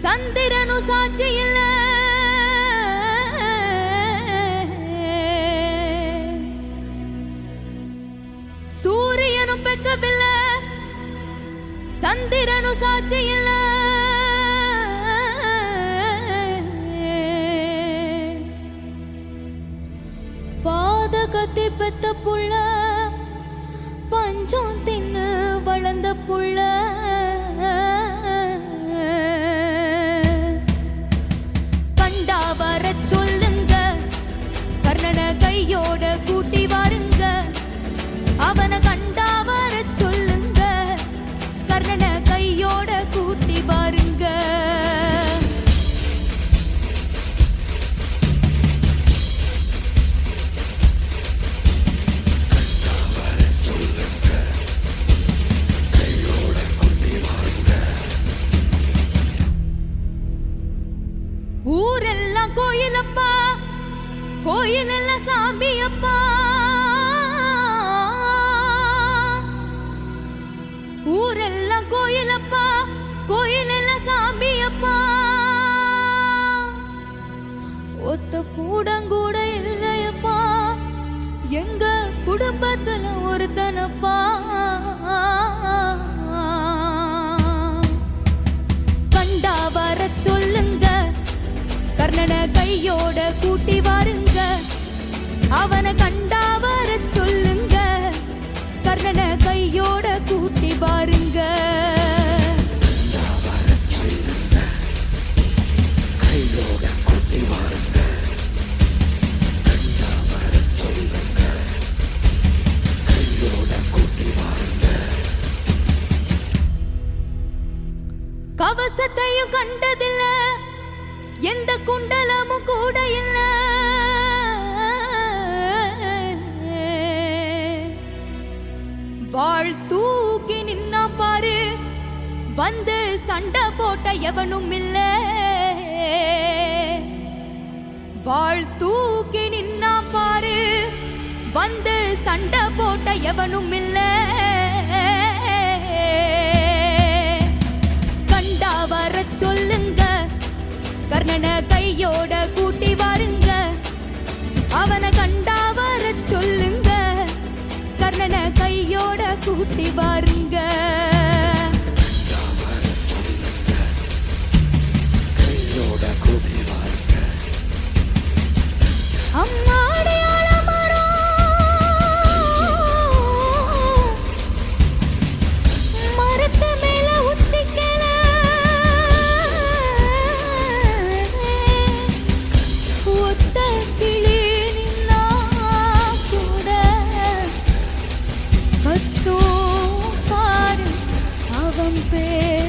சந்திரனு சாட்சி இல்ல, சூரியனும் பெக்கவில்ல, சந்திரனு சாட்சி இல்ல. பாதகத்தை பெத்த புள்ள, பஞ்சம் தின்னு வளர்ந்த புள்ள, வர சொல்லுங்க, கர்ணனை கையோட கூட்டி வாருங்க. அவனை கண்டா வர சொல்லுங்க, கர்ணனை கையோட கூட்டி வாருங்க. ஊரெல்லாம் கோயிலப்பா, கோயில் எல்லாம் சாமி அப்பா. ஊரெல்லாம் கோயிலப்பா, கோயில் எல்லாம் சாமி அப்பா. ஒத்த கூடங்கூட இல்லையப்பா, எங்க குடும்பத்துல ஒருத்தனப்பா. கண்டா வர சொல்லுங்க, கர்ணனை கையோட கூட்டி வாருங்க. அவனை கண்டா வர சொல்லுங்க, கர்ணனை கையோட கூட்டி வாருங்க. கவசத்தையும் கண்டதில்ல, எந்த குண்டலமும் கூட இல்ல. வாழ் தூக்கி நின்னா பாரு, வந்து சண்டை போட்ட எவனும் இல்ல. வாழ் தூக்கி நின்னா பாரு, வந்து சண்டை போட்ட எவனும் இல்ல. கண்டா வர சொல்லுங்க, கர்ணனை கையோட கூட்டி வாருங்க. அவனை கண்டா வர சொல்லுங்க, கர்ணனை கையோட கூட்டி வாருங்க. அம்மாடி பேர்